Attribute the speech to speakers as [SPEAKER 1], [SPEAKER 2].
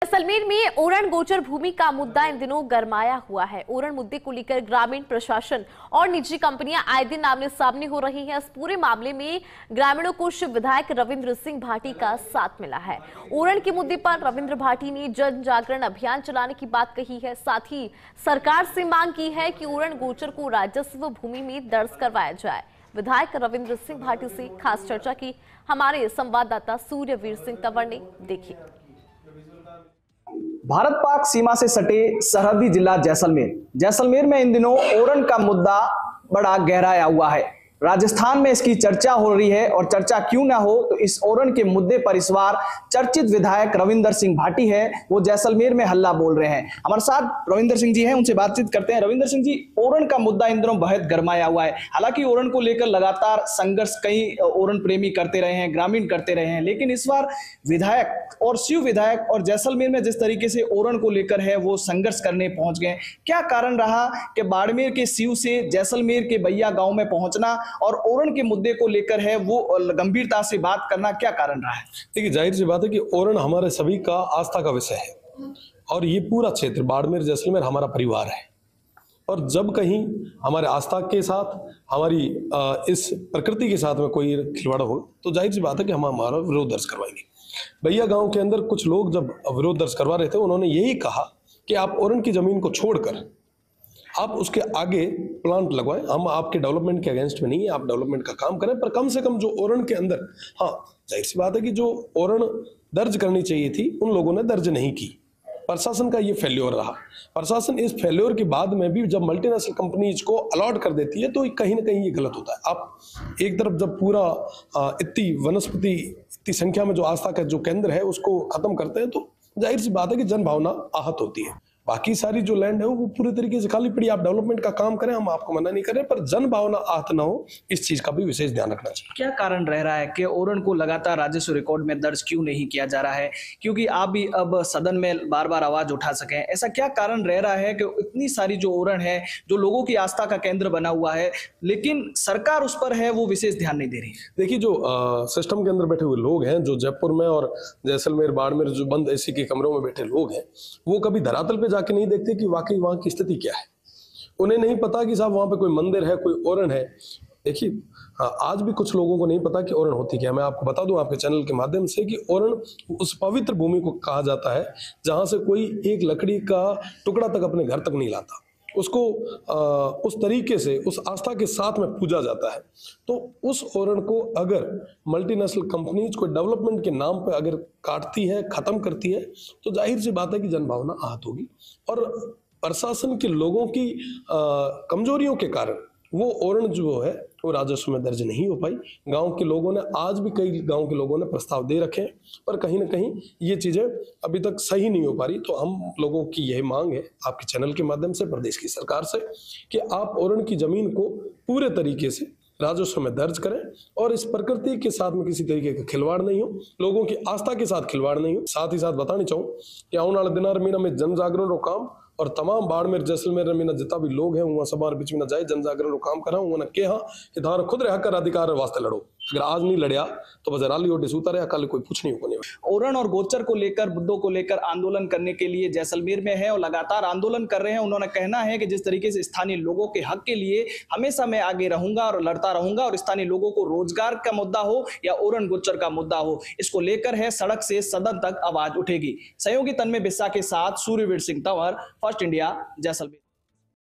[SPEAKER 1] जैसलमेर में ओरण गोचर भूमि का मुद्दा इन दिनों गरमाया हुआ है। ओरण मुद्दे को लेकर ग्रामीण प्रशासन और निजी कंपनियां आए दिन आमने सामने हो रही हैं। इस पूरे मामले में ग्रामीणों को शिव विधायक रविंद्र सिंह भाटी का साथ मिला है। ओरण के मुद्दे पर रविंद्र भाटी ने जन जागरण अभियान चलाने की बात कही है। साथ ही सरकार से मांग की है कि ओरण गोचर को राजस्व भूमि में दर्ज करवाया जाए। विधायक रविंद्र सिंह भाटी से खास चर्चा की हमारे संवाददाता सूर्यवीर सिंह तंवर ने देखी।
[SPEAKER 2] भारत पाक सीमा से सटे सरहदी जिला जैसलमेर में इन दिनों ओरण का मुद्दा बड़ा गहराया हुआ है। राजस्थान में इसकी चर्चा हो रही है और चर्चा क्यों ना हो, तो इस ओरण के मुद्दे पर इस बार चर्चित विधायक रविंद्र सिंह भाटी है, वो जैसलमेर में हल्ला बोल रहे हैं। हमारे साथ रविंद्र सिंह जी हैं, उनसे बातचीत करते हैं। रविंद्र सिंह जी, ओरण का मुद्दा इन दिनों बहुत गरमाया हुआ है। हालांकि ओरण को लेकर लगातार संघर्ष कई ओरण प्रेमी करते रहे हैं, ग्रामीण करते रहे हैं, लेकिन इस बार विधायक और शिव विधायक और जैसलमेर में जिस तरीके से ओरण को लेकर है वो संघर्ष करने पहुंच गए, क्या कारण रहा कि बाड़मेर के शिव से जैसलमेर के बैया गांव में पहुंचना और ओरण के मुद्दे को लेकर है वो गंभीरता से बात करना, क्या कारण रहा है?
[SPEAKER 3] देखिए, जाहिर सी बात है कि ओरण हमारे सभी का आस्था का विषय है और ये पूरा क्षेत्र बाड़मेर जैसलमेर हमारा परिवार है। और जब कहीं हमारे आस्था के साथ, हमारी इस प्रकृति के साथ में कोई खिलवाड़ हो तो जाहिर सी बात है कि हम हमारा विरोध दर्ज करवाएंगे। भैया गांव के अंदर कुछ लोग जब विरोध दर्ज करवा रहे थे, उन्होंने यही कहा कि आप ओरण की जमीन को छोड़कर आप उसके आगे प्लांट लगवाएं। हम आपके डेवलपमेंट के अगेंस्ट में नहीं है, आप डेवलपमेंट का काम करें, पर कम से कम जो ओरण के अंदर, हाँ जाहिर सी बात है कि जो ओरण दर्ज करनी चाहिए थी उन लोगों ने दर्ज नहीं की। प्रशासन का ये फेल्योर रहा। प्रशासन इस फेल्योर के बाद में भी जब मल्टीनेशनल कंपनीज को अलॉट कर देती है तो कहीं ना कहीं ये गलत होता है। आप एक तरफ जब पूरा इतनी वनस्पति, इतनी संख्या में जो आस्था का जो केंद्र है उसको खत्म करते हैं तो जाहिर सी बात है कि जन भावना आहत होती है। बाकी सारी जो लैंड है वो पूरी तरीके से खाली पड़ी, आप डेवलपमेंट का काम करें, हम आपको मना नहीं कर रहे, पर जन भावना आहत ना हो इस चीज का भी विशेष ध्यान रखना चाहिए।
[SPEAKER 2] क्या कारण रह रहा है कि ओरण को लगातार राजस्व रिकॉर्ड में दर्ज क्यों नहीं किया जा रहा है? क्योंकि आप भी अब सदन में बार बार आवाज उठा सकें, ऐसा क्या कारण रह रहा है कि इतनी सारी जो ओरण है, जो लोगों की आस्था का केंद्र बना हुआ है, लेकिन सरकार उस पर है वो विशेष ध्यान नहीं दे रही है?
[SPEAKER 3] देखिए, जो सिस्टम के अंदर बैठे हुए लोग हैं, जो जयपुर में और जैसलमेर बाड़मेर जो बंद एसी के कमरों में बैठे लोग हैं, वो कभी धरातल पे जाके नहीं देखते कि वाकई वहां की स्थिति क्या है। उन्हें नहीं पता कि साहब वहां पे कोई मंदिर है, कोई ओरण है। देखिए, आज भी कुछ लोगों को नहीं पता कि ओरण होती क्या है। मैं आपको बता दूं आपके चैनल के माध्यम से कि ओरण उस पवित्र भूमि को कहा जाता है जहां से कोई एक लकड़ी का टुकड़ा तक अपने घर तक नहीं लाता। उसको उस तरीके से, उस आस्था के साथ में पूजा जाता है। तो उस ओरण को अगर मल्टीनेशनल कंपनीज को डेवलपमेंट के नाम पर अगर काटती है, खत्म करती है, तो जाहिर सी बात है कि जनभावना आहत होगी। और प्रशासन के लोगों की कमजोरियों के कारण वो ओरण जो है वो राजस्व में दर्ज नहीं हो पाई। गांव के लोगों ने, आज भी कई गांव के लोगों ने प्रस्ताव दे रखे हैं, पर कहीं ना कहीं ये चीजें अभी तक सही नहीं हो पा रही। तो हम लोगों की यही मांग है आपके चैनल के माध्यम से प्रदेश की सरकार से कि आप ओरण की जमीन को पूरे तरीके से राजस्व में दर्ज करें और इस प्रकृति के साथ में किसी तरीके का खिलवाड़ नहीं हो, लोगों की आस्था के साथ खिलवाड़ नहीं हो। साथ ही साथ बताना चाहूँ कि आने वाले दिन मीना में जन जागरण रो काम और तमाम बाड़मेर जैसलमेर मीना जितना भी लोग हैं वहां सब बीच में जाए, जन जागरण रो काम करा। उन्होंने कहा कि थारा खुद रहा कर अधिकार वास्ते लड़ो, अगर आज नहीं लड़िया तो बस राली ओडे सूता रहा, कल कोई कुछ नहीं होने।
[SPEAKER 2] ओरण और गोचर को लेकर, मुद्दों को लेकर आंदोलन करने के लिए जैसलमेर में है और लगातार आंदोलन कर रहे हैं। उन्होंने कहना है कि जिस तरीके से स्थानीय लोगों के हक के लिए हमेशा मैं आगे रहूंगा और लड़ता रहूंगा, और स्थानीय लोगों को रोजगार का मुद्दा हो या ओरण गोचर का मुद्दा हो, इसको लेकर है सड़क से सदन तक आवाज उठेगी। सहयोगी तन्मय बिस्सा के साथ सूर्यवीर सिंह तंवर, फर्स्ट इंडिया, जैसलमेर।